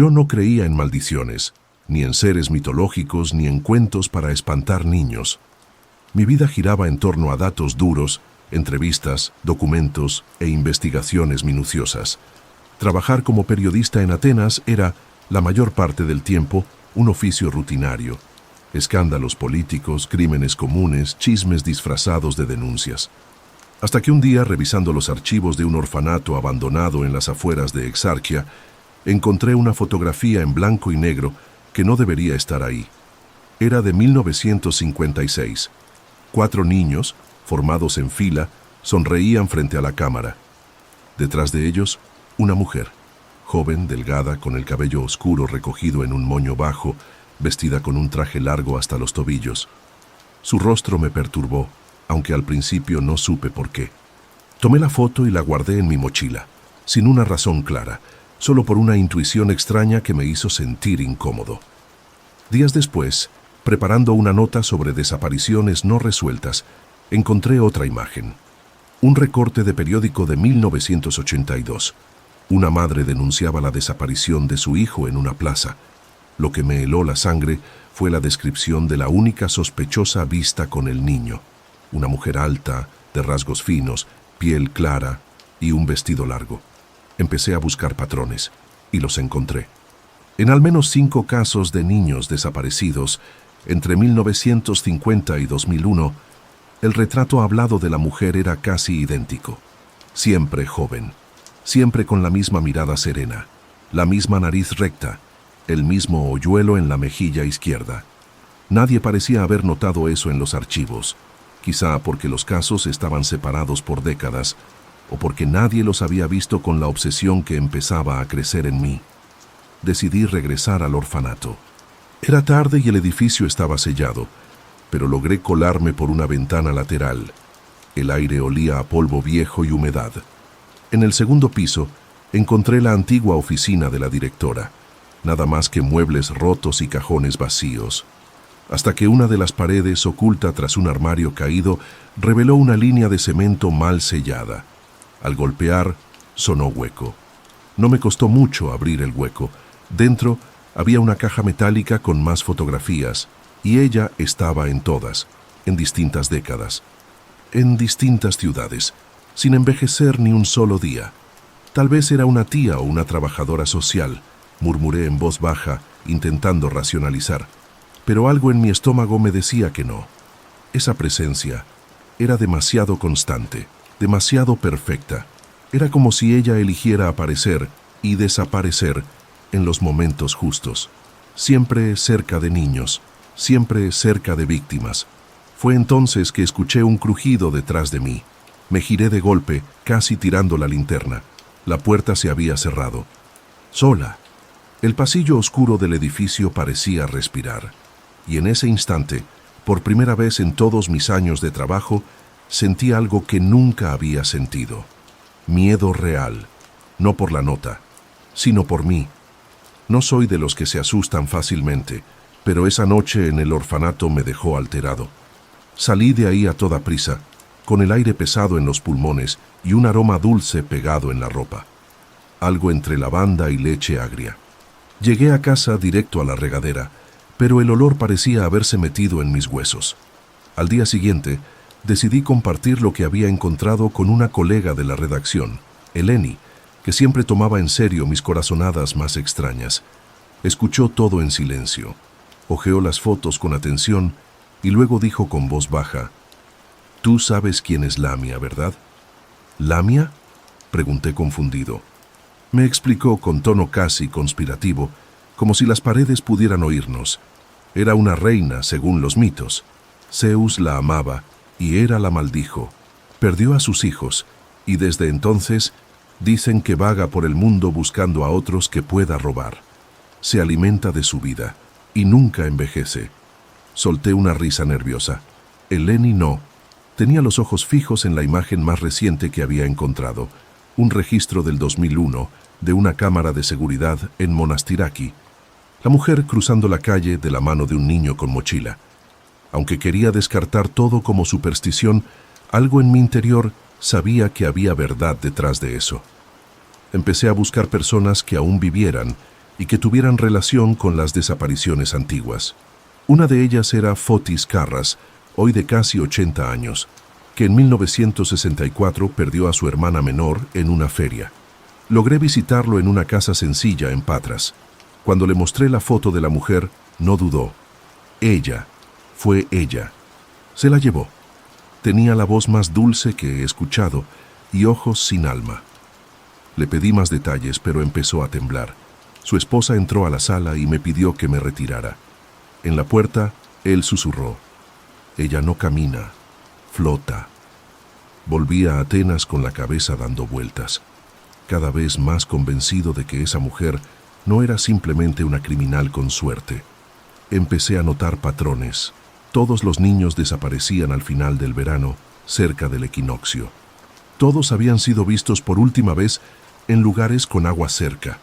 Yo no creía en maldiciones, ni en seres mitológicos, ni en cuentos para espantar niños. Mi vida giraba en torno a datos duros, entrevistas, documentos e investigaciones minuciosas. Trabajar como periodista en Atenas era, la mayor parte del tiempo, un oficio rutinario. Escándalos políticos, crímenes comunes, chismes disfrazados de denuncias. Hasta que un día, revisando los archivos de un orfanato abandonado en las afueras de Exarquia, encontré una fotografía en blanco y negro que no debería estar ahí. Era de 1956. 4 niños, formados en fila, sonreían frente a la cámara. Detrás de ellos, una mujer, joven, delgada, con el cabello oscuro recogido en un moño bajo, vestida con un traje largo hasta los tobillos. Su rostro me perturbó, aunque al principio no supe por qué. Tomé la foto y la guardé en mi mochila, sin una razón clara, solo por una intuición extraña que me hizo sentir incómodo. Días después, preparando una nota sobre desapariciones no resueltas, encontré otra imagen. Un recorte de periódico de 1982. Una madre denunciaba la desaparición de su hijo en una plaza. Lo que me heló la sangre fue la descripción de la única sospechosa vista con el niño. Una mujer alta, de rasgos finos, piel clara y un vestido largo. Empecé a buscar patrones, y los encontré. En al menos 5 casos de niños desaparecidos, entre 1950 y 2001, el retrato hablado de la mujer era casi idéntico. Siempre joven, siempre con la misma mirada serena, la misma nariz recta, el mismo hoyuelo en la mejilla izquierda. Nadie parecía haber notado eso en los archivos, quizá porque los casos estaban separados por décadas, o porque nadie los había visto con la obsesión que empezaba a crecer en mí. Decidí regresar al orfanato. Era tarde y el edificio estaba sellado, pero logré colarme por una ventana lateral. El aire olía a polvo viejo y humedad. En el segundo piso, encontré la antigua oficina de la directora, nada más que muebles rotos y cajones vacíos, hasta que una de las paredes, oculta tras un armario caído, reveló una línea de cemento mal sellada. Al golpear, sonó hueco. No me costó mucho abrir el hueco. Dentro había una caja metálica con más fotografías, y ella estaba en todas, en distintas décadas, en distintas ciudades, sin envejecer ni un solo día. Tal vez era una tía o una trabajadora social, murmuré en voz baja, intentando racionalizar, pero algo en mi estómago me decía que no. Esa presencia era demasiado constante, demasiado perfecta. Era como si ella eligiera aparecer y desaparecer en los momentos justos, siempre cerca de niños, siempre cerca de víctimas. Fue entonces que escuché un crujido detrás de mí. Me giré de golpe, casi tirando la linterna. La puerta se había cerrado. Sola. El pasillo oscuro del edificio parecía respirar. Y en ese instante, por primera vez en todos mis años de trabajo, sentí algo que nunca había sentido. Miedo real. No por la nota, sino por mí. No soy de los que se asustan fácilmente, pero esa noche en el orfanato me dejó alterado. Salí de ahí a toda prisa, con el aire pesado en los pulmones y un aroma dulce pegado en la ropa. Algo entre lavanda y leche agria. Llegué a casa directo a la regadera, pero el olor parecía haberse metido en mis huesos. Al día siguiente, decidí compartir lo que había encontrado con una colega de la redacción, Eleni, que siempre tomaba en serio mis corazonadas más extrañas. Escuchó todo en silencio, hojeó las fotos con atención y luego dijo con voz baja: «Tú sabes quién es Lamia, ¿verdad?» «¿Lamia?», pregunté confundido. Me explicó con tono casi conspirativo, como si las paredes pudieran oírnos. Era una reina, según los mitos. Zeus la amaba y Hera la maldijo. Perdió a sus hijos y desde entonces dicen que vaga por el mundo buscando a otros que pueda robar. Se alimenta de su vida y nunca envejece. Solté una risa nerviosa. Eleni no. Tenía los ojos fijos en la imagen más reciente que había encontrado, un registro del 2001 de una cámara de seguridad en Monastiraki. La mujer cruzando la calle de la mano de un niño con mochila. Aunque quería descartar todo como superstición, algo en mi interior sabía que había verdad detrás de eso. Empecé a buscar personas que aún vivieran y que tuvieran relación con las desapariciones antiguas. Una de ellas era Fotis Carras, hoy de casi 80 años, que en 1964 perdió a su hermana menor en una feria. Logré visitarlo en una casa sencilla en Patras. Cuando le mostré la foto de la mujer, no dudó. Ella, fue ella. Se la llevó. Tenía la voz más dulce que he escuchado y ojos sin alma. Le pedí más detalles, pero empezó a temblar. Su esposa entró a la sala y me pidió que me retirara. En la puerta, él susurró: «Ella no camina, flota». Volví a Atenas con la cabeza dando vueltas, cada vez más convencido de que esa mujer no era simplemente una criminal con suerte. Empecé a notar patrones. Todos los niños desaparecían al final del verano, cerca del equinoccio. Todos habían sido vistos por última vez en lugares con agua cerca,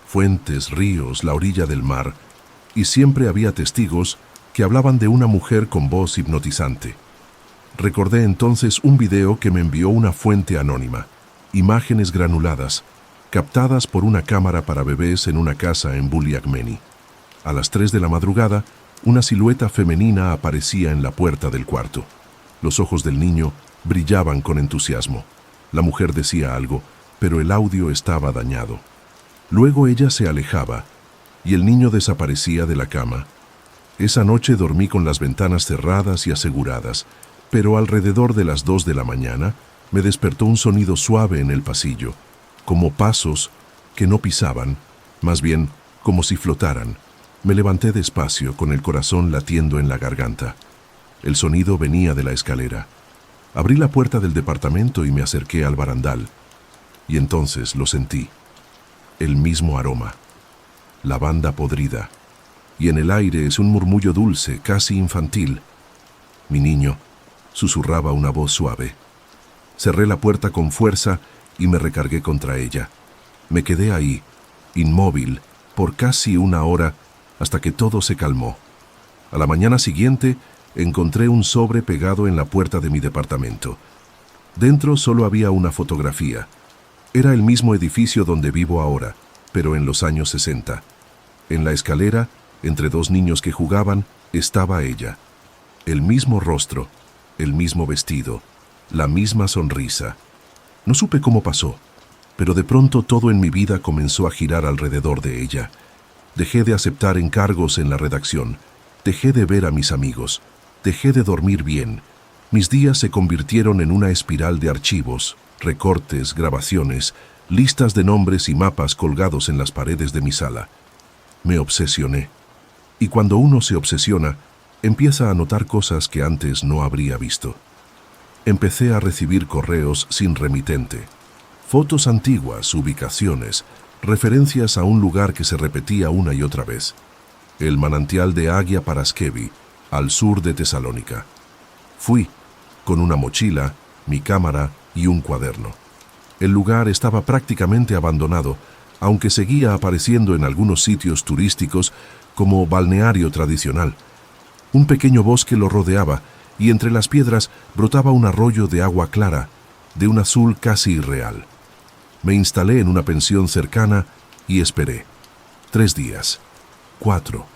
fuentes, ríos, la orilla del mar, y siempre había testigos que hablaban de una mujer con voz hipnotizante. Recordé entonces un video que me envió una fuente anónima, imágenes granuladas, captadas por una cámara para bebés en una casa en Buliagmeni. A las 3 de la madrugada, una silueta femenina aparecía en la puerta del cuarto. Los ojos del niño brillaban con entusiasmo. La mujer decía algo, pero el audio estaba dañado. Luego ella se alejaba y el niño desaparecía de la cama. Esa noche dormí con las ventanas cerradas y aseguradas, pero alrededor de las 2 de la mañana me despertó un sonido suave en el pasillo, como pasos que no pisaban, más bien como si flotaran. Me levanté despacio, con el corazón latiendo en la garganta. El sonido venía de la escalera. Abrí la puerta del departamento y me acerqué al barandal. Y entonces lo sentí. El mismo aroma. Lavanda podrida. Y en el aire es un murmullo dulce, casi infantil. «Mi niño», susurraba una voz suave. Cerré la puerta con fuerza y me recargué contra ella. Me quedé ahí, inmóvil, por casi una hora, hasta que todo se calmó. A la mañana siguiente, encontré un sobre pegado en la puerta de mi departamento. Dentro solo había una fotografía. Era el mismo edificio donde vivo ahora, pero en los años 60. En la escalera, entre 2 niños que jugaban, estaba ella. El mismo rostro, el mismo vestido, la misma sonrisa. No supe cómo pasó, pero de pronto todo en mi vida comenzó a girar alrededor de ella. Dejé de aceptar encargos en la redacción, dejé de ver a mis amigos, dejé de dormir bien. Mis días se convirtieron en una espiral de archivos, recortes, grabaciones, listas de nombres y mapas colgados en las paredes de mi sala. Me obsesioné. Y cuando uno se obsesiona, empieza a notar cosas que antes no habría visto. Empecé a recibir correos sin remitente, fotos antiguas, ubicaciones, referencias a un lugar que se repetía una y otra vez. El manantial de Agia Paraskevi, al sur de Tesalónica. Fui, con una mochila, mi cámara y un cuaderno. El lugar estaba prácticamente abandonado, aunque seguía apareciendo en algunos sitios turísticos como balneario tradicional. Un pequeño bosque lo rodeaba y entre las piedras brotaba un arroyo de agua clara, de un azul casi irreal. Me instalé en una pensión cercana y esperé. 3 días, 4,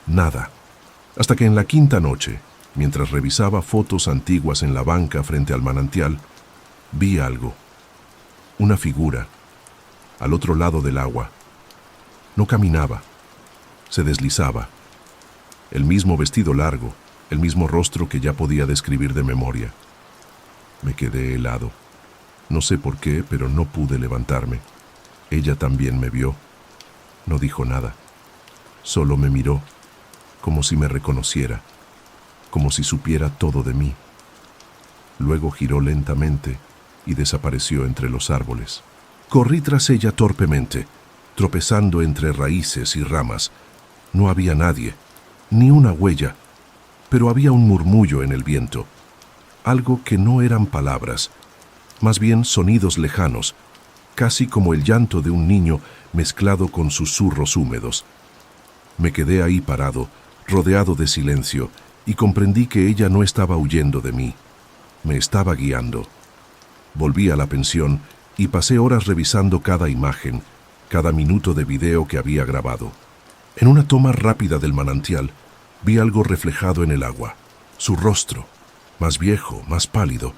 nada. Hasta que en la 5ª noche, mientras revisaba fotos antiguas en la banca frente al manantial, vi algo. Una figura, al otro lado del agua. No caminaba, se deslizaba. El mismo vestido largo, el mismo rostro que ya podía describir de memoria. Me quedé helado. No sé por qué, pero no pude levantarme. Ella también me vio. No dijo nada. Solo me miró, como si me reconociera, como si supiera todo de mí. Luego giró lentamente y desapareció entre los árboles. Corrí tras ella torpemente, tropezando entre raíces y ramas. No había nadie, ni una huella, pero había un murmullo en el viento, algo que no eran palabras, más bien sonidos lejanos, casi como el llanto de un niño mezclado con susurros húmedos. Me quedé ahí parado, rodeado de silencio, y comprendí que ella no estaba huyendo de mí, me estaba guiando. Volví a la pensión y pasé horas revisando cada imagen, cada minuto de video que había grabado. En una toma rápida del manantial, vi algo reflejado en el agua. Su rostro, más viejo, más pálido,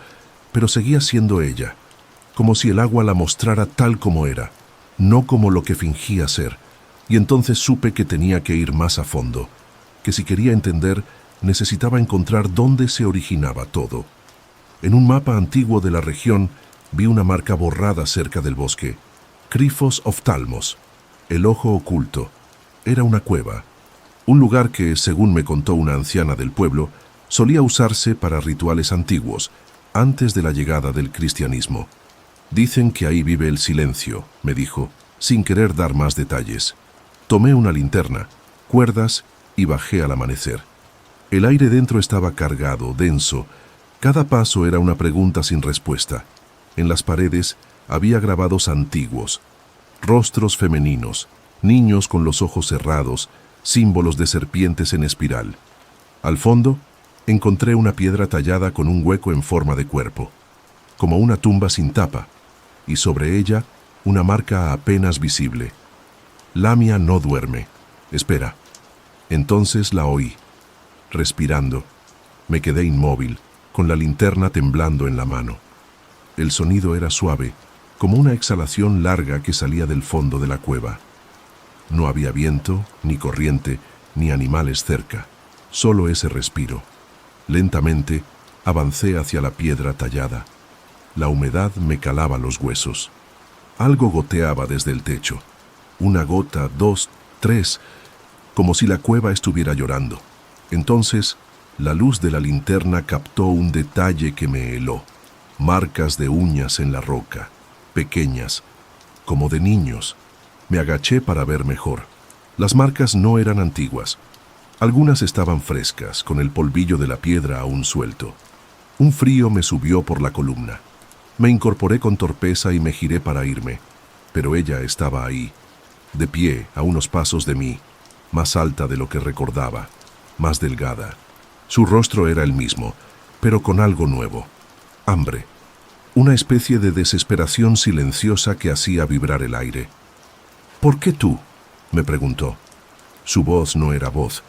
pero seguía siendo ella, como si el agua la mostrara tal como era, no como lo que fingía ser, y entonces supe que tenía que ir más a fondo, que si quería entender, necesitaba encontrar dónde se originaba todo. En un mapa antiguo de la región, vi una marca borrada cerca del bosque, Crifos Oftalmos, el ojo oculto. Era una cueva, un lugar que, según me contó una anciana del pueblo, solía usarse para rituales antiguos, antes de la llegada del cristianismo. Dicen que ahí vive el silencio, me dijo, sin querer dar más detalles. Tomé una linterna, cuerdas y bajé al amanecer. El aire dentro estaba cargado, denso. Cada paso era una pregunta sin respuesta. En las paredes había grabados antiguos, rostros femeninos, niños con los ojos cerrados, símbolos de serpientes en espiral. Al fondo, encontré una piedra tallada con un hueco en forma de cuerpo, como una tumba sin tapa, y sobre ella una marca apenas visible. Lamia no duerme. Espera. Entonces la oí, respirando. Me quedé inmóvil, con la linterna temblando en la mano. El sonido era suave, como una exhalación larga que salía del fondo de la cueva. No había viento, ni corriente, ni animales cerca, solo ese respiro. Lentamente, avancé hacia la piedra tallada. La humedad me calaba los huesos. Algo goteaba desde el techo. Una gota, dos, tres, como si la cueva estuviera llorando. Entonces, la luz de la linterna captó un detalle que me heló. Marcas de uñas en la roca, pequeñas, como de niños. Me agaché para ver mejor. Las marcas no eran antiguas. Algunas estaban frescas, con el polvillo de la piedra aún suelto. Un frío me subió por la columna. Me incorporé con torpeza y me giré para irme, pero ella estaba ahí, de pie, a unos pasos de mí, más alta de lo que recordaba, más delgada. Su rostro era el mismo, pero con algo nuevo. Hambre. Una especie de desesperación silenciosa que hacía vibrar el aire. ¿Por qué tú?, me preguntó. Su voz no era voz.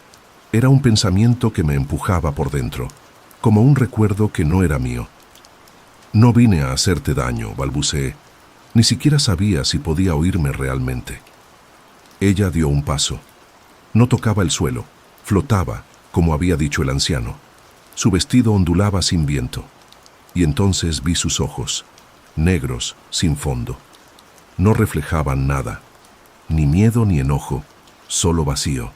Era un pensamiento que me empujaba por dentro, como un recuerdo que no era mío. No vine a hacerte daño, balbuceé. Ni siquiera sabía si podía oírme realmente. Ella dio un paso. No tocaba el suelo, flotaba, como había dicho el anciano. Su vestido ondulaba sin viento. Y entonces vi sus ojos, negros, sin fondo. No reflejaban nada, ni miedo ni enojo, solo vacío.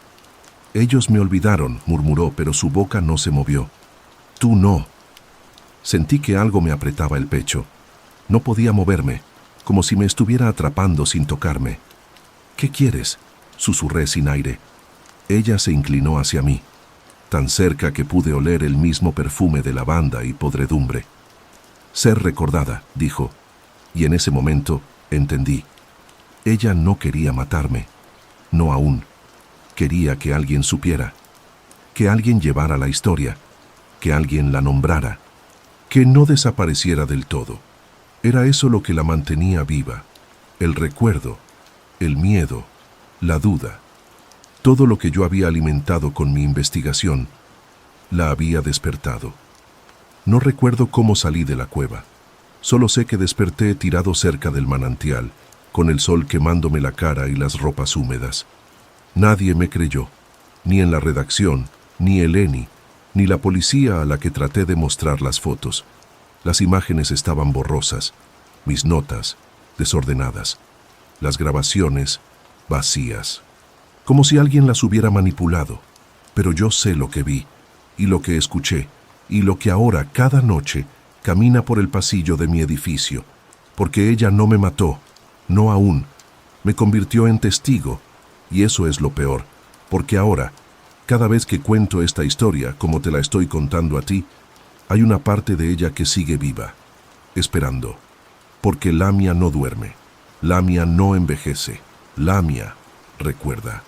Ellos me olvidaron, murmuró, pero su boca no se movió. Tú no. Sentí que algo me apretaba el pecho. No podía moverme, como si me estuviera atrapando sin tocarme. ¿Qué quieres?, susurré sin aire. Ella se inclinó hacia mí, tan cerca que pude oler el mismo perfume de lavanda y podredumbre. Ser recordada, dijo, y en ese momento entendí. Ella no quería matarme, no aún. Quería que alguien supiera, que alguien llevara la historia, que alguien la nombrara, que no desapareciera del todo. Era eso lo que la mantenía viva, el recuerdo, el miedo, la duda. Todo lo que yo había alimentado con mi investigación, la había despertado. No recuerdo cómo salí de la cueva. Solo sé que desperté tirado cerca del manantial, con el sol quemándome la cara y las ropas húmedas. Nadie me creyó, ni en la redacción, ni Eleni, ni la policía a la que traté de mostrar las fotos. Las imágenes estaban borrosas, mis notas desordenadas, las grabaciones vacías, como si alguien las hubiera manipulado. Pero yo sé lo que vi, y lo que escuché, y lo que ahora, cada noche, camina por el pasillo de mi edificio, porque ella no me mató, no aún, me convirtió en testigo, y eso es lo peor, porque ahora, cada vez que cuento esta historia, como te la estoy contando a ti, hay una parte de ella que sigue viva, esperando, porque Lamia no duerme, Lamia no envejece, Lamia recuerda.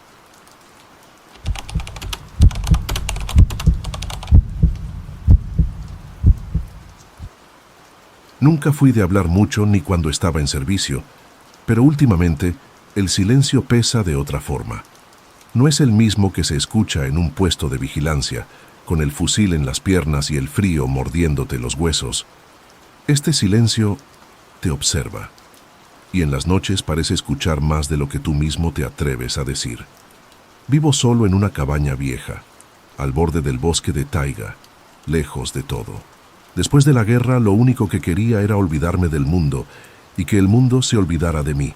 Nunca fui de hablar mucho ni cuando estaba en servicio, pero últimamente el silencio pesa de otra forma. No es el mismo que se escucha en un puesto de vigilancia, con el fusil en las piernas y el frío mordiéndote los huesos. Este silencio te observa, y en las noches parece escuchar más de lo que tú mismo te atreves a decir. Vivo solo en una cabaña vieja, al borde del bosque de taiga, lejos de todo. Después de la guerra, lo único que quería era olvidarme del mundo y que el mundo se olvidara de mí.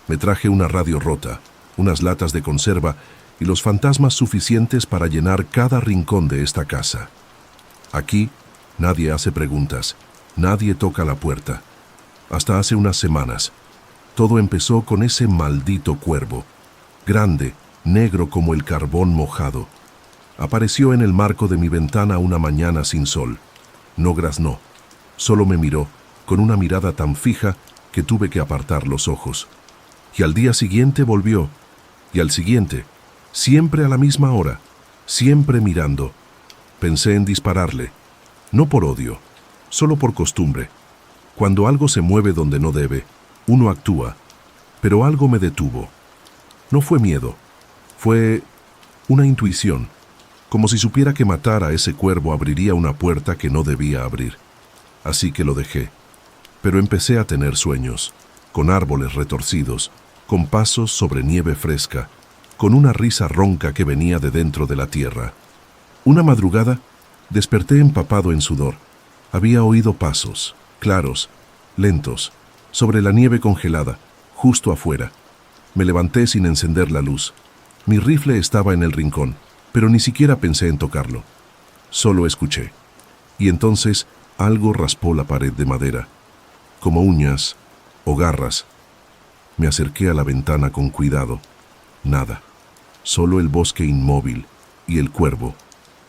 Me traje una radio rota, unas latas de conserva y los fantasmas suficientes para llenar cada rincón de esta casa. Aquí nadie hace preguntas, nadie toca la puerta. Hasta hace unas semanas, todo empezó con ese maldito cuervo, grande, negro como el carbón mojado. Apareció en el marco de mi ventana una mañana sin sol. No graznó, solo me miró, con una mirada tan fija que tuve que apartar los ojos. Y al día siguiente volvió, y al siguiente, siempre a la misma hora, siempre mirando. Pensé en dispararle, no por odio, solo por costumbre. Cuando algo se mueve donde no debe, uno actúa, pero algo me detuvo. No fue miedo, fue una intuición, como si supiera que matar a ese cuervo abriría una puerta que no debía abrir. Así que lo dejé, pero empecé a tener sueños, con árboles retorcidos, con pasos sobre nieve fresca, con una risa ronca que venía de dentro de la tierra. Una madrugada, desperté empapado en sudor. Había oído pasos, claros, lentos, sobre la nieve congelada, justo afuera. Me levanté sin encender la luz. Mi rifle estaba en el rincón, pero ni siquiera pensé en tocarlo. Solo escuché. Y entonces algo raspó la pared de madera, como uñas o garras. Me acerqué a la ventana con cuidado. Nada. Solo el bosque inmóvil y el cuervo.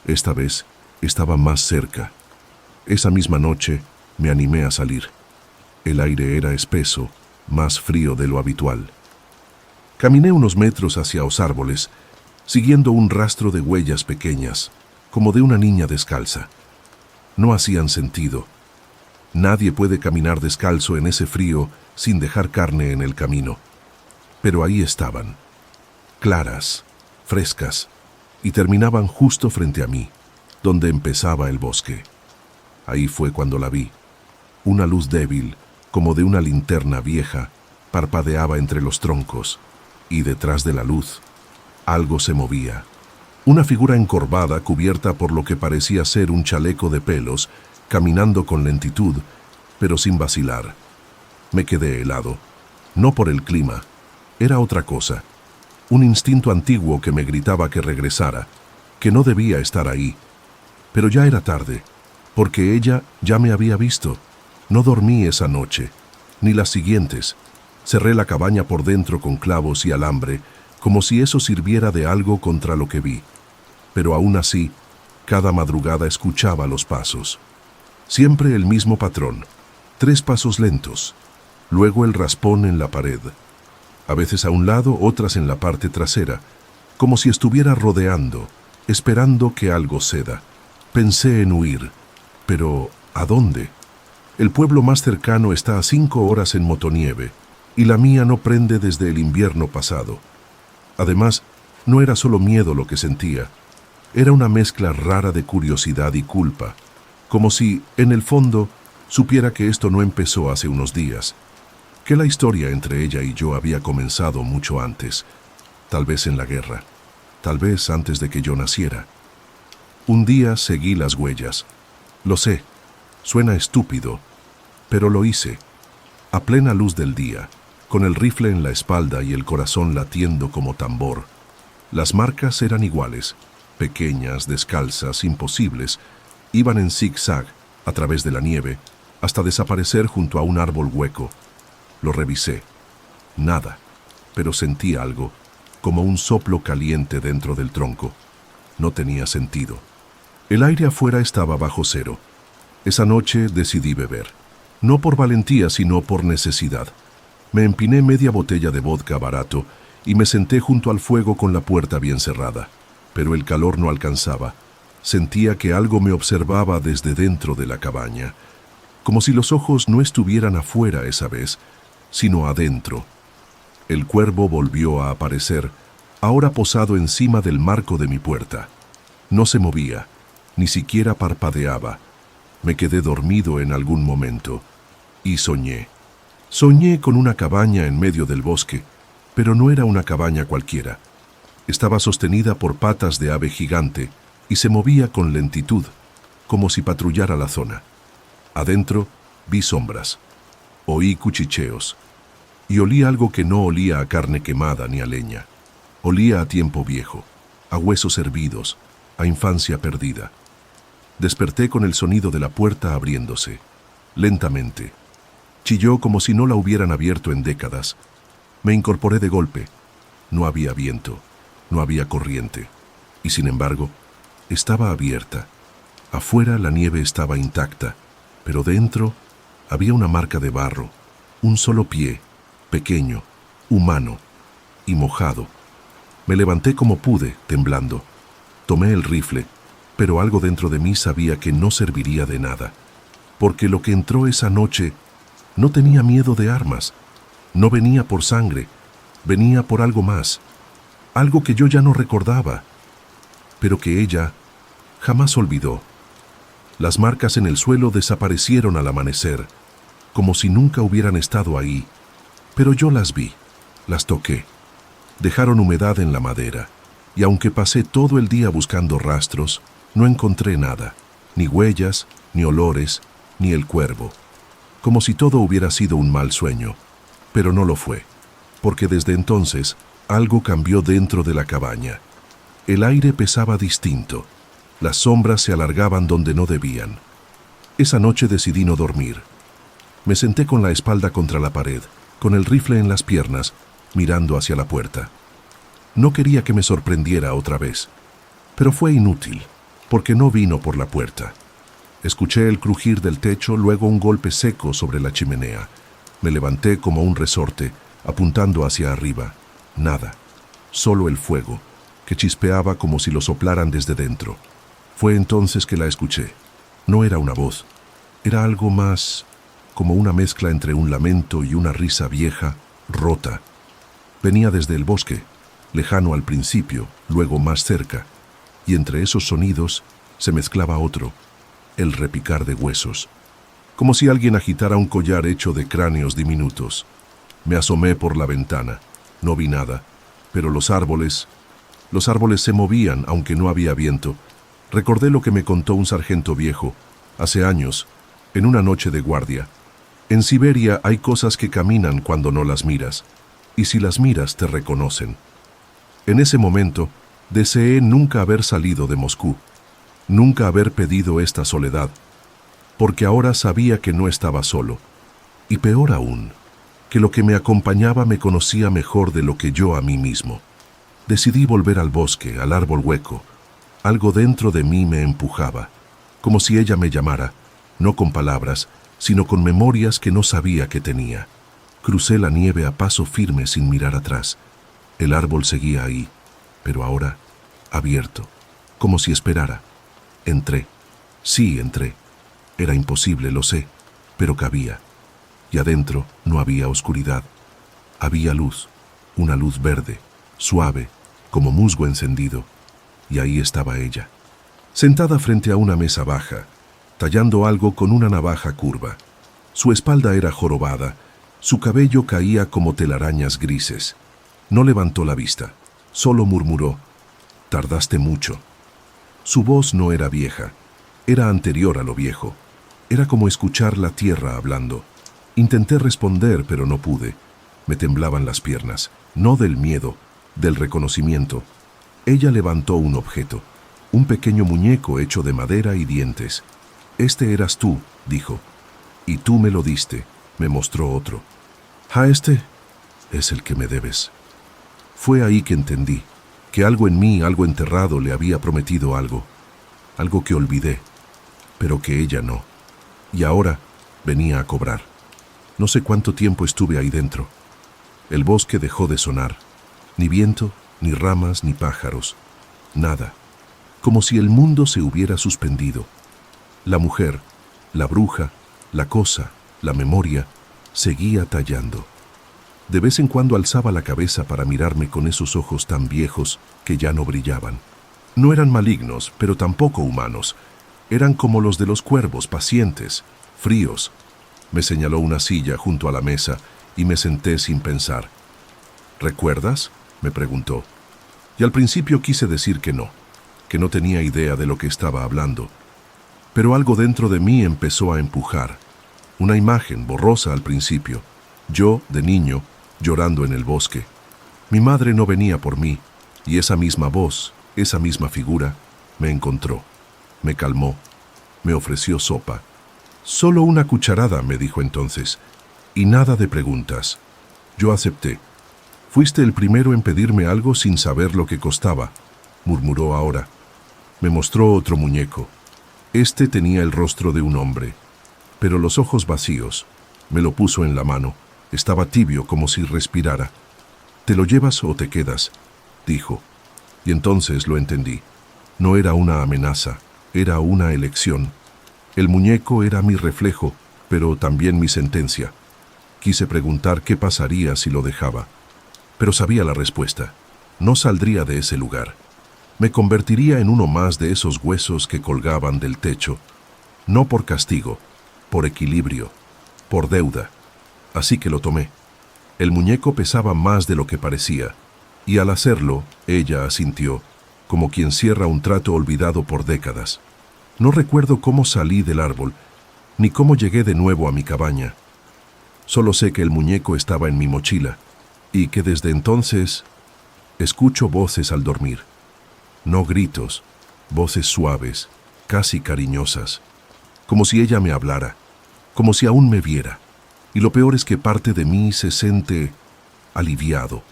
Esta vez estaba más cerca. Esa misma noche me animé a salir. El aire era espeso, más frío de lo habitual. Caminé unos metros hacia los árboles, siguiendo un rastro de huellas pequeñas, como de una niña descalza. No hacían sentido. Nadie puede caminar descalzo en ese frío sin dejar carne en el camino. Pero ahí estaban, claras, frescas, y terminaban justo frente a mí, donde empezaba el bosque. Ahí fue cuando la vi. Una luz débil, como de una linterna vieja, parpadeaba entre los troncos, y detrás de la luz, algo se movía. Una figura encorvada cubierta por lo que parecía ser un chaleco de pelos, caminando con lentitud, pero sin vacilar. Me quedé helado, no por el clima, era otra cosa. Un instinto antiguo que me gritaba que regresara, que no debía estar ahí. Pero ya era tarde, porque ella ya me había visto. No dormí esa noche, ni las siguientes. Cerré la cabaña por dentro con clavos y alambre, como si eso sirviera de algo contra lo que vi. Pero aún así, cada madrugada escuchaba los pasos. Siempre el mismo patrón, 3 pasos lentos, luego el raspón en la pared. A veces a un lado, otras en la parte trasera, como si estuviera rodeando, esperando que algo ceda. Pensé en huir, pero ¿a dónde? El pueblo más cercano está a 5 horas en motonieve, y la mía no prende desde el invierno pasado. Además, no era solo miedo lo que sentía, era una mezcla rara de curiosidad y culpa, como si, en el fondo, supiera que esto no empezó hace unos días, que la historia entre ella y yo había comenzado mucho antes, tal vez en la guerra, tal vez antes de que yo naciera. Un día seguí las huellas. Lo sé, suena estúpido, pero lo hice, a plena luz del día, con el rifle en la espalda y el corazón latiendo como tambor. Las marcas eran iguales, pequeñas, descalzas, imposibles, iban en zigzag a través de la nieve hasta desaparecer junto a un árbol hueco. Lo revisé. Nada, pero sentí algo, como un soplo caliente dentro del tronco. No tenía sentido. El aire afuera estaba bajo cero. Esa noche decidí beber. No por valentía, sino por necesidad. Me empiné media botella de vodka barato y me senté junto al fuego con la puerta bien cerrada. Pero el calor no alcanzaba. Sentía que algo me observaba desde dentro de la cabaña, como si los ojos no estuvieran afuera esa vez, sino adentro. El cuervo volvió a aparecer, ahora posado encima del marco de mi puerta. No se movía, ni siquiera parpadeaba. Me quedé dormido en algún momento y soñé. Soñé con una cabaña en medio del bosque, pero no era una cabaña cualquiera. Estaba sostenida por patas de ave gigante y se movía con lentitud, como si patrullara la zona. Adentro vi sombras, oí cuchicheos y olí algo que no olía a carne quemada ni a leña. Olía a tiempo viejo, a huesos hervidos, a infancia perdida. Desperté con el sonido de la puerta abriéndose, lentamente. Chilló como si no la hubieran abierto en décadas. Me incorporé de golpe. No había viento, no había corriente, y sin embargo, estaba abierta. Afuera la nieve estaba intacta, pero dentro había una marca de barro, un solo pie, pequeño, humano y mojado. Me levanté como pude, temblando. Tomé el rifle, pero algo dentro de mí sabía que no serviría de nada, porque lo que entró esa noche no tenía miedo de armas, no venía por sangre, venía por algo más, algo que yo ya no recordaba, pero que ella jamás olvidó. Las marcas en el suelo desaparecieron al amanecer, como si nunca hubieran estado ahí, pero yo las vi, las toqué. Dejaron humedad en la madera, y aunque pasé todo el día buscando rastros, no encontré nada, ni huellas, ni olores, ni el cuervo. Como si todo hubiera sido un mal sueño, pero no lo fue, porque desde entonces algo cambió dentro de la cabaña. El aire pesaba distinto, las sombras se alargaban donde no debían. Esa noche decidí no dormir. Me senté con la espalda contra la pared, con el rifle en las piernas, mirando hacia la puerta. No quería que me sorprendiera otra vez, pero fue inútil, porque no vino por la puerta. Escuché el crujir del techo, luego un golpe seco sobre la chimenea. Me levanté como un resorte, apuntando hacia arriba. Nada, solo el fuego, que chispeaba como si lo soplaran desde dentro. Fue entonces que la escuché. No era una voz, era algo más, como una mezcla entre un lamento y una risa vieja, rota. Venía desde el bosque, lejano al principio, luego más cerca, y entre esos sonidos se mezclaba otro, el repicar de huesos, como si alguien agitara un collar hecho de cráneos diminutos. Me asomé por la ventana, no vi nada, pero los árboles se movían aunque no había viento. Recordé lo que me contó un sargento viejo, hace años, en una noche de guardia. En Siberia hay cosas que caminan cuando no las miras, y si las miras te reconocen. En ese momento, deseé nunca haber salido de Moscú, nunca haber pedido esta soledad, porque ahora sabía que no estaba solo, y peor aún, que lo que me acompañaba me conocía mejor de lo que yo a mí mismo. Decidí volver al bosque, al árbol hueco. Algo dentro de mí me empujaba, como si ella me llamara, no con palabras, sino con memorias que no sabía que tenía. Crucé la nieve a paso firme sin mirar atrás. El árbol seguía ahí, pero ahora abierto, como si esperara. Entré. Sí, entré. Era imposible, lo sé, pero cabía. Y adentro no había oscuridad. Había luz, una luz verde, suave, como musgo encendido. Y ahí estaba ella, sentada frente a una mesa baja, tallando algo con una navaja curva. Su espalda era jorobada, su cabello caía como telarañas grises. No levantó la vista, solo murmuró: «Tardaste mucho». Su voz no era vieja, era anterior a lo viejo. Era como escuchar la tierra hablando. Intenté responder, pero no pude. Me temblaban las piernas, no del miedo, del reconocimiento. Ella levantó un objeto, un pequeño muñeco hecho de madera y dientes. «Este eras tú», dijo. «Y tú me lo diste», me mostró otro. «Este es el que me debes». Fue ahí que entendí que algo en mí, algo enterrado, le había prometido algo que olvidé, pero que ella no. Y ahora venía a cobrar. No sé cuánto tiempo estuve ahí dentro. El bosque dejó de sonar. Ni viento, ni ramas, ni pájaros. Nada. Como si el mundo se hubiera suspendido. La mujer, la bruja, la cosa, la memoria, seguía tallando. De vez en cuando alzaba la cabeza para mirarme con esos ojos tan viejos que ya no brillaban. No eran malignos, pero tampoco humanos. Eran como los de los cuervos, pacientes, fríos. Me señaló una silla junto a la mesa y me senté sin pensar. ¿Recuerdas?, me preguntó. Y al principio quise decir que no tenía idea de lo que estaba hablando. Pero algo dentro de mí empezó a empujar. Una imagen borrosa al principio. Yo, de niño, llorando en el bosque. Mi madre no venía por mí, y esa misma voz, esa misma figura, me encontró. Me calmó. Me ofreció sopa. Solo una cucharada, me dijo entonces, y nada de preguntas. Yo acepté. Fuiste el primero en pedirme algo sin saber lo que costaba, murmuró ahora. Me mostró otro muñeco. Este tenía el rostro de un hombre, pero los ojos vacíos. Me lo puso en la mano. Estaba tibio, como si respirara. «¿Te lo llevas o te quedas?», dijo. Y entonces lo entendí. No era una amenaza, era una elección. El muñeco era mi reflejo, pero también mi sentencia. Quise preguntar qué pasaría si lo dejaba. Pero sabía la respuesta. No saldría de ese lugar. Me convertiría en uno más de esos huesos que colgaban del techo. No por castigo, por equilibrio, por deuda. Así que lo tomé. El muñeco pesaba más de lo que parecía, y al hacerlo, ella asintió, como quien cierra un trato olvidado por décadas. No recuerdo cómo salí del árbol, ni cómo llegué de nuevo a mi cabaña. Solo sé que el muñeco estaba en mi mochila, y que desde entonces escucho voces al dormir. No gritos, voces suaves, casi cariñosas, como si ella me hablara, como si aún me viera. Y lo peor es que parte de mí se siente aliviado,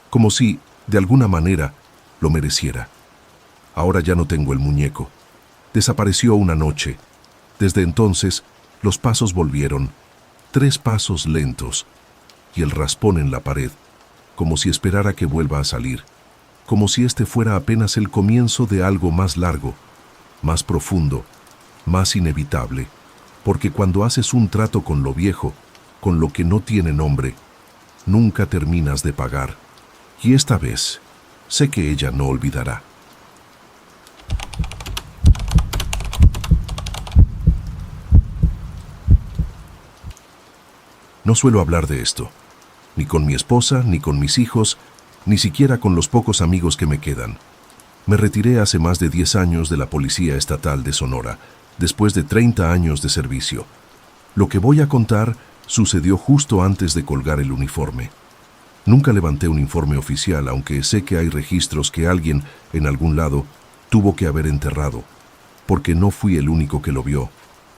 como si, de alguna manera, lo mereciera. Ahora ya no tengo el muñeco. Desapareció una noche. Desde entonces, los pasos volvieron, 3 pasos lentos, y el raspón en la pared, como si esperara que vuelva a salir, como si este fuera apenas el comienzo de algo más largo, más profundo, más inevitable, porque cuando haces un trato con lo viejo, con lo que no tiene nombre, nunca terminas de pagar. Y esta vez, sé que ella no olvidará. No suelo hablar de esto, ni con mi esposa, ni con mis hijos, ni siquiera con los pocos amigos que me quedan. Me retiré hace más de 10 años de la Policía Estatal de Sonora, después de 30 años de servicio. Lo que voy a contar sucedió justo antes de colgar el uniforme. Nunca levanté un informe oficial, aunque sé que hay registros que alguien, en algún lado, tuvo que haber enterrado, porque no fui el único que lo vio,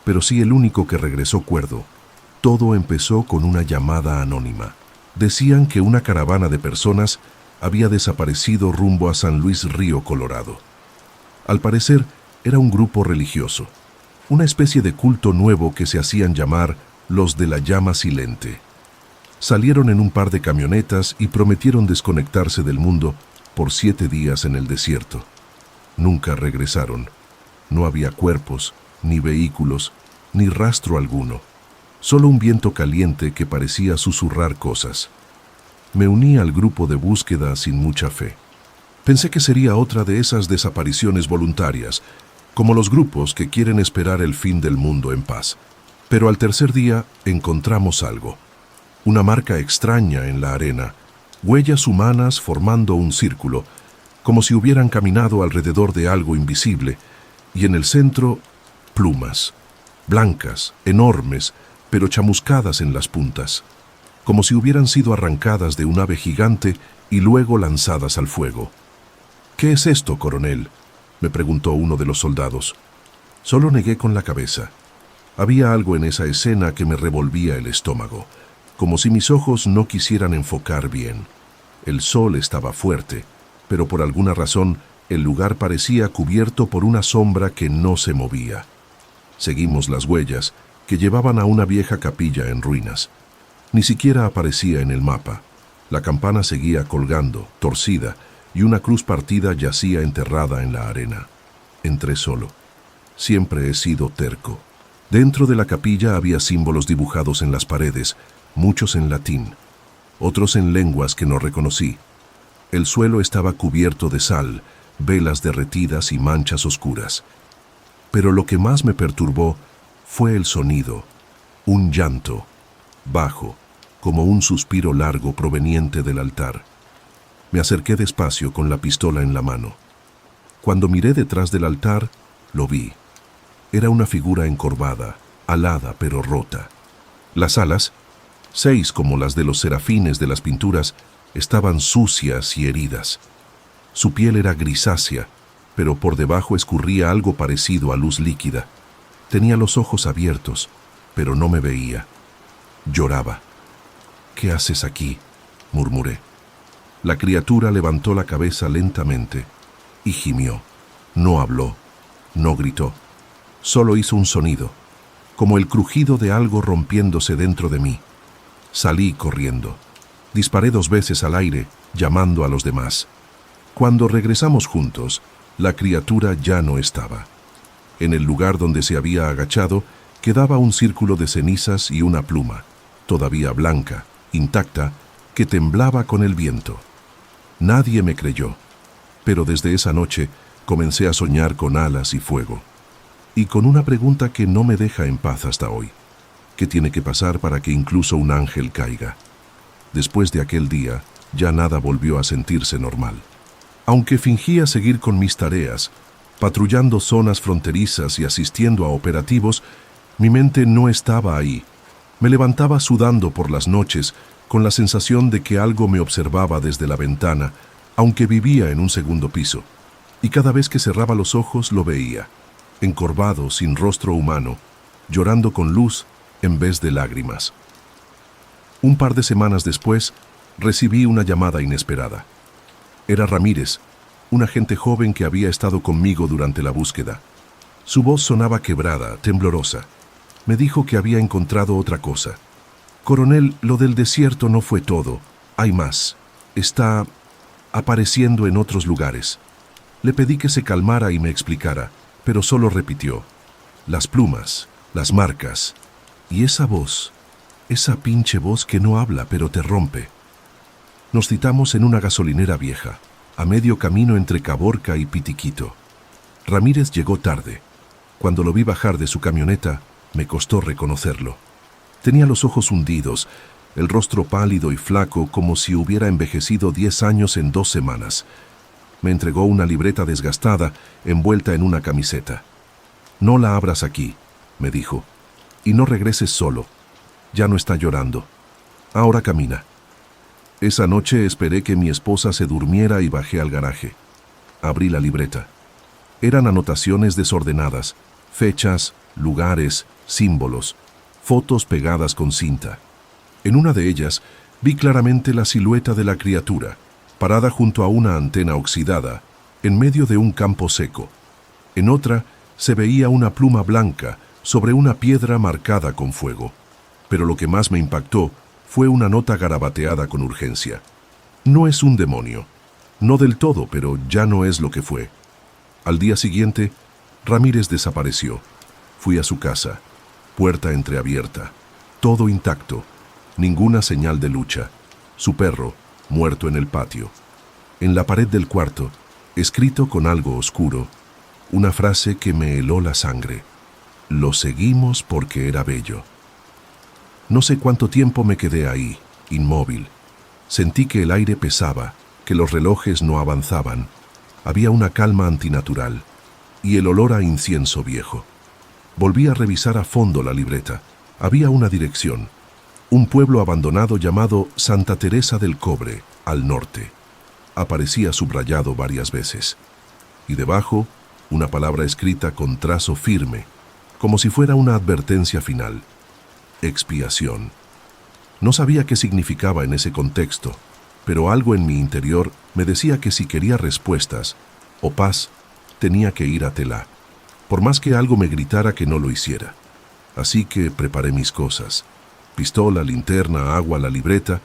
pero sí el único que regresó cuerdo. Todo empezó con una llamada anónima. Decían que una caravana de personas había desaparecido rumbo a San Luis Río Colorado. Al parecer, era un grupo religioso, una especie de culto nuevo que se hacían llamar los de la llama silente. Salieron en un par de camionetas y prometieron desconectarse del mundo por 7 días en el desierto. Nunca regresaron. No había cuerpos, ni vehículos, ni rastro alguno. Solo un viento caliente que parecía susurrar cosas. Me uní al grupo de búsqueda sin mucha fe. Pensé que sería otra de esas desapariciones voluntarias, como los grupos que quieren esperar el fin del mundo en paz. Pero al tercer día encontramos algo. Una marca extraña en la arena, huellas humanas formando un círculo, como si hubieran caminado alrededor de algo invisible, y en el centro, plumas, blancas, enormes, pero chamuscadas en las puntas, como si hubieran sido arrancadas de un ave gigante y luego lanzadas al fuego. «¿Qué es esto, coronel?», me preguntó uno de los soldados. Solo negué con la cabeza. Había algo en esa escena que me revolvía el estómago, como si mis ojos no quisieran enfocar bien. El sol estaba fuerte, pero por alguna razón el lugar parecía cubierto por una sombra que no se movía. Seguimos las huellas, que llevaban a una vieja capilla en ruinas. Ni siquiera aparecía en el mapa. La campana seguía colgando, torcida, y una cruz partida yacía enterrada en la arena. Entré solo. Siempre he sido terco. Dentro de la capilla había símbolos dibujados en las paredes, muchos en latín. otros en lenguas que no reconocí. El suelo estaba cubierto de sal, velas derretidas y manchas oscuras. Pero lo que más me perturbó fue el sonido, un llanto, bajo, como un suspiro largo proveniente del altar. Me acerqué despacio con la pistola en la mano. Cuando miré detrás del altar, lo vi. Era una figura encorvada, alada pero rota. Las alas, 6 como las de los serafines de las pinturas, estaban sucias y heridas. Su piel era grisácea, pero por debajo escurría algo parecido a luz líquida. Tenía los ojos abiertos, pero no me veía. Lloraba. «¿Qué haces aquí?», murmuré. La criatura levantó la cabeza lentamente y gimió. No habló, no gritó. Solo hizo un sonido, como el crujido de algo rompiéndose dentro de mí. Salí corriendo. Disparé 2 veces al aire, llamando a los demás. Cuando regresamos juntos, la criatura ya no estaba. En el lugar donde se había agachado, quedaba un círculo de cenizas y una pluma, todavía blanca, intacta, que temblaba con el viento. Nadie me creyó, pero desde esa noche comencé a soñar con alas y fuego. Y con una pregunta que no me deja en paz hasta hoy. ¿Qué tiene que pasar para que incluso un ángel caiga? Después de aquel día, ya nada volvió a sentirse normal. Aunque fingía seguir con mis tareas, patrullando zonas fronterizas y asistiendo a operativos, mi mente no estaba ahí. Me levantaba sudando por las noches, con la sensación de que algo me observaba desde la ventana, aunque vivía en un segundo piso. Y cada vez que cerraba los ojos lo veía, encorvado, sin rostro humano, llorando con luz en vez de lágrimas. Un par de semanas después, recibí una llamada inesperada. Era Ramírez, un agente joven que había estado conmigo durante la búsqueda. Su voz sonaba quebrada, temblorosa. Me dijo que había encontrado otra cosa. «Coronel, lo del desierto no fue todo. Hay más. Está apareciendo en otros lugares». Le pedí que se calmara y me explicara, pero solo repitió: «Las plumas, las marcas, y esa voz, esa pinche voz que no habla pero te rompe». Nos citamos en una gasolinera vieja, a medio camino entre Caborca y Pitiquito. Ramírez llegó tarde. Cuando lo vi bajar de su camioneta, me costó reconocerlo. Tenía los ojos hundidos, el rostro pálido y flaco como si hubiera envejecido 10 años en 2 semanas. Me entregó una libreta desgastada, envuelta en una camiseta. «No la abras aquí», me dijo, «y no regreses solo. Ya no está llorando. Ahora camina». Esa noche esperé que mi esposa se durmiera y bajé al garaje. Abrí la libreta. Eran anotaciones desordenadas, fechas, lugares, símbolos, fotos pegadas con cinta. En una de ellas vi claramente la silueta de la criatura, parada junto a una antena oxidada, en medio de un campo seco. En otra se veía una pluma blanca sobre una piedra marcada con fuego. Pero lo que más me impactó fue una nota garabateada con urgencia. «No es un demonio. No del todo, pero ya no es lo que fue». Al día siguiente, Ramírez desapareció. Fui a su casa, puerta entreabierta, todo intacto, ninguna señal de lucha. Su perro, muerto en el patio. En la pared del cuarto, escrito con algo oscuro, una frase que me heló la sangre: «Lo seguimos porque era bello». No sé cuánto tiempo me quedé ahí, inmóvil. Sentí que el aire pesaba, que los relojes no avanzaban. Había una calma antinatural y el olor a incienso viejo. Volví a revisar a fondo la libreta. Había una dirección: un pueblo abandonado llamado Santa Teresa del Cobre, al norte. Aparecía subrayado varias veces. Y debajo, una palabra escrita con trazo firme, como si fuera una advertencia final: expiación. No sabía qué significaba en ese contexto, pero algo en mi interior me decía que si quería respuestas o paz, tenía que ir a Telá, por más que algo me gritara que no lo hiciera. Así que preparé mis cosas: pistola, linterna, agua, la libreta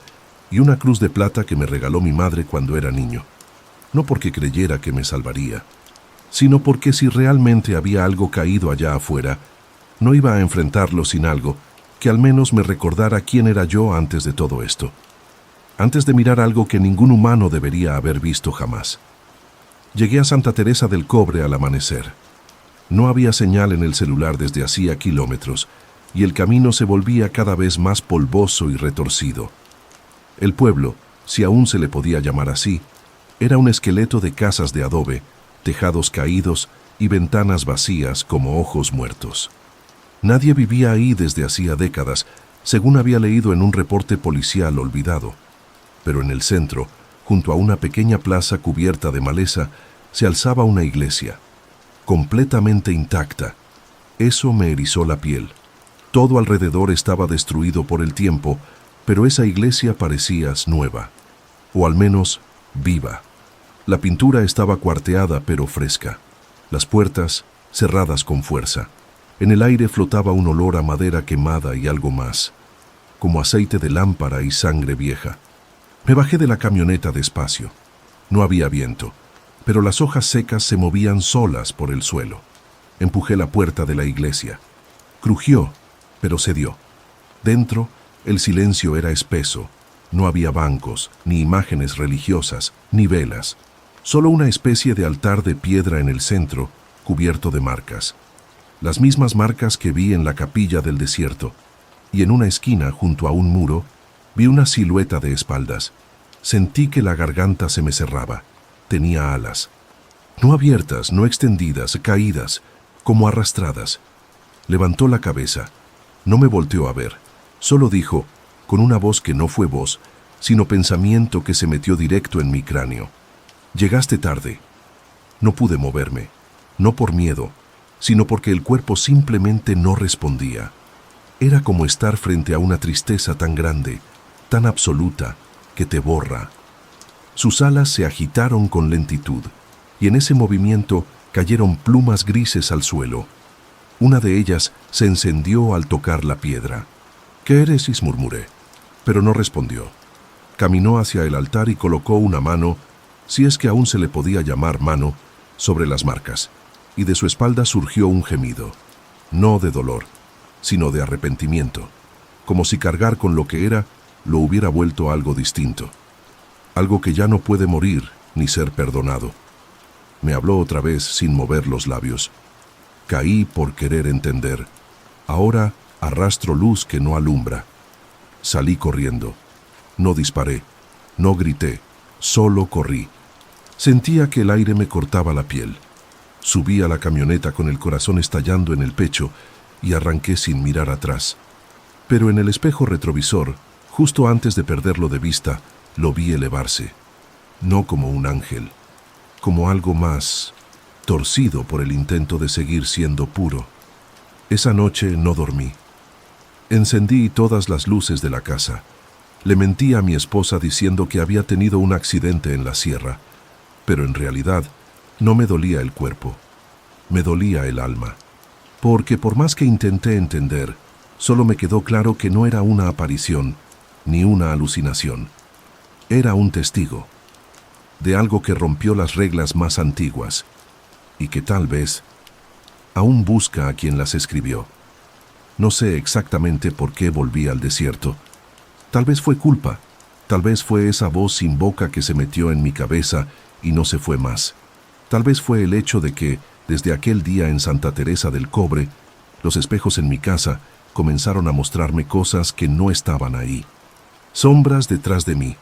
y una cruz de plata que me regaló mi madre cuando era niño. No porque creyera que me salvaría, sino porque si realmente había algo caído allá afuera, no iba a enfrentarlo sin algo que al menos me recordara quién era yo antes de todo esto. antes de mirar algo que ningún humano debería haber visto jamás. Llegué a Santa Teresa del Cobre al amanecer. No había señal en el celular desde hacía kilómetros, y el camino se volvía cada vez más polvoso y retorcido. El pueblo, si aún se le podía llamar así, era un esqueleto de casas de adobe, tejados caídos y ventanas vacías como ojos muertos. Nadie vivía ahí desde hacía décadas, según había leído en un reporte policial olvidado. Pero en el centro, junto a una pequeña plaza cubierta de maleza, se alzaba una iglesia, completamente intacta. Eso me erizó la piel. Todo alrededor estaba destruido por el tiempo, pero esa iglesia parecía nueva, o al menos viva. La pintura estaba cuarteada pero fresca. Las puertas cerradas con fuerza. En el aire flotaba un olor a madera quemada y algo más, como aceite de lámpara y sangre vieja. Me bajé de la camioneta despacio. No había viento, pero las hojas secas se movían solas por el suelo. Empujé la puerta de la iglesia. Crujió, pero cedió. Dentro, el silencio era espeso. No había bancos, ni imágenes religiosas, ni velas. Solo una especie de altar de piedra en el centro, cubierto de marcas. Las mismas marcas que vi en la capilla del desierto. Y en una esquina, junto a un muro, vi una silueta de espaldas. Sentí que la garganta se me cerraba. Tenía alas. No abiertas, no extendidas, caídas, como arrastradas. Levantó la cabeza. No me volteó a ver. Solo dijo, con una voz que no fue voz, sino pensamiento que se metió directo en mi cráneo: «Llegaste tarde». No pude moverme, no por miedo, sino porque el cuerpo simplemente no respondía. Era como estar frente a una tristeza tan grande, tan absoluta, que te borra. Sus alas se agitaron con lentitud, y en ese movimiento cayeron plumas grises al suelo. Una de ellas se encendió al tocar la piedra. «¿Qué eres?», murmuré, pero no respondió. Caminó hacia el altar y colocó una mano, si es que aún se le podía llamar mano, sobre las marcas, y de su espalda surgió un gemido, no de dolor, sino de arrepentimiento, como si cargar con lo que era lo hubiera vuelto algo distinto, algo que ya no puede morir ni ser perdonado. Me habló otra vez sin mover los labios. Caí por querer entender. Ahora arrastro luz que no alumbra. Salí corriendo. No disparé, no grité, solo corrí. Sentía que el aire me cortaba la piel. Subí a la camioneta con el corazón estallando en el pecho y arranqué sin mirar atrás. Pero en el espejo retrovisor, justo antes de perderlo de vista, lo vi elevarse. No como un ángel, como algo más, torcido por el intento de seguir siendo puro. Esa noche no dormí. Encendí todas las luces de la casa. Le mentí a mi esposa diciendo que había tenido un accidente en la sierra, pero en realidad no me dolía el cuerpo, me dolía el alma, porque por más que intenté entender, solo me quedó claro que no era una aparición ni una alucinación. Era un testigo de algo que rompió las reglas más antiguas y que tal vez aún busca a quien las escribió. No sé exactamente por qué volví al desierto. Tal vez fue culpa, tal vez fue esa voz sin boca que se metió en mi cabeza y no se fue más. Tal vez fue el hecho de que, desde aquel día en Santa Teresa del Cobre, los espejos en mi casa comenzaron a mostrarme cosas que no estaban ahí. Sombras detrás de mí,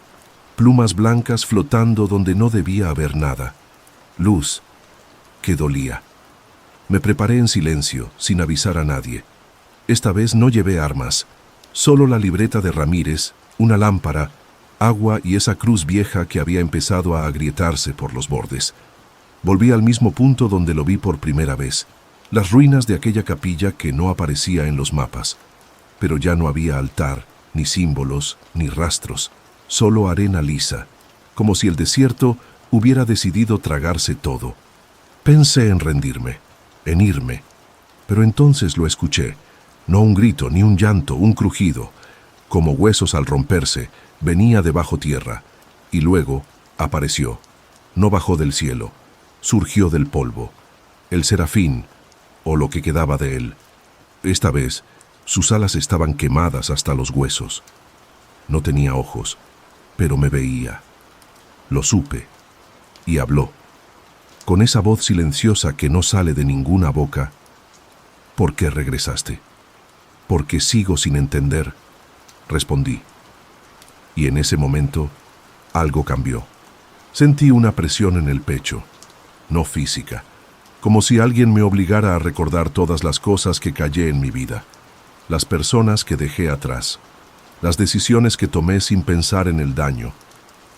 plumas blancas flotando donde no debía haber nada. Luz que dolía. Me preparé en silencio, sin avisar a nadie. Esta vez no llevé armas, solo la libreta de Ramírez, una lámpara, agua y esa cruz vieja que había empezado a agrietarse por los bordes. Volví al mismo punto donde lo vi por primera vez, las ruinas de aquella capilla que no aparecía en los mapas. Pero ya no había altar, ni símbolos, ni rastros, solo arena lisa, como si el desierto hubiera decidido tragarse todo. Pensé en rendirme, en irme, pero entonces lo escuché, no un grito ni un llanto, un crujido, como huesos al romperse, venía de bajo tierra, y luego apareció, no bajó del cielo, surgió del polvo, el serafín, o lo que quedaba de él. Esta vez, sus alas estaban quemadas hasta los huesos. No tenía ojos, pero me veía. Lo supe, y habló, con esa voz silenciosa que no sale de ninguna boca. ¿Por qué regresaste? Porque sigo sin entender, respondí. Y en ese momento, algo cambió. Sentí una presión en el pecho, no física, como si alguien me obligara a recordar todas las cosas que callé en mi vida, las personas que dejé atrás, las decisiones que tomé sin pensar en el daño,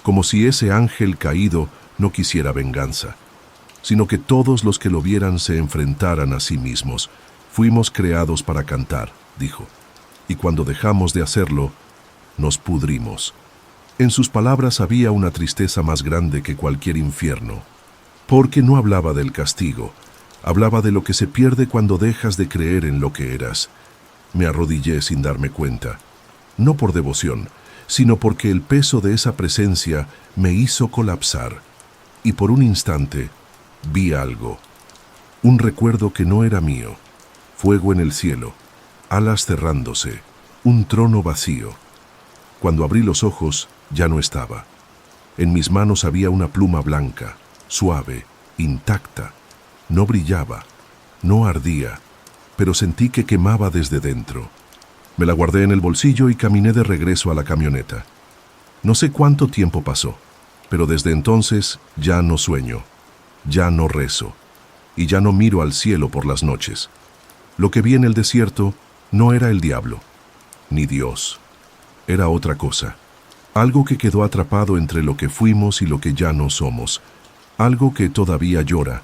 como si ese ángel caído no quisiera venganza, sino que todos los que lo vieran se enfrentaran a sí mismos. Fuimos creados para cantar, dijo, y cuando dejamos de hacerlo, nos pudrimos. En sus palabras había una tristeza más grande que cualquier infierno, porque no hablaba del castigo, hablaba de lo que se pierde cuando dejas de creer en lo que eras. Me arrodillé sin darme cuenta, no por devoción, sino porque el peso de esa presencia me hizo colapsar, y por un instante vi algo, un recuerdo que no era mío, fuego en el cielo, alas cerrándose, un trono vacío. Cuando abrí los ojos, ya no estaba. En mis manos había una pluma blanca, suave, intacta. No brillaba, no ardía, pero sentí que quemaba desde dentro. Me la guardé en el bolsillo y caminé de regreso a la camioneta. No sé cuánto tiempo pasó, pero desde entonces ya no sueño, ya no rezo, y ya no miro al cielo por las noches. Lo que vi en el desierto no era el diablo, ni Dios. Era otra cosa, algo que quedó atrapado entre lo que fuimos y lo que ya no somos, algo que todavía llora,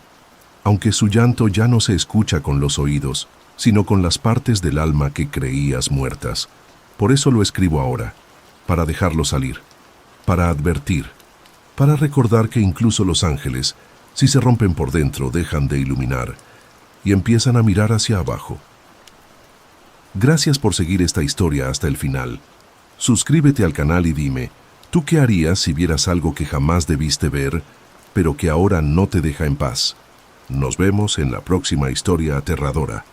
aunque su llanto ya no se escucha con los oídos, sino con las partes del alma que creías muertas. Por eso lo escribo ahora, para dejarlo salir, para advertir, para recordar que incluso los ángeles, si se rompen por dentro, dejan de iluminar y empiezan a mirar hacia abajo. Gracias por seguir esta historia hasta el final. Suscríbete al canal y dime, ¿tú qué harías si vieras algo que jamás debiste ver, pero que ahora no te deja en paz? Nos vemos en la próxima historia aterradora.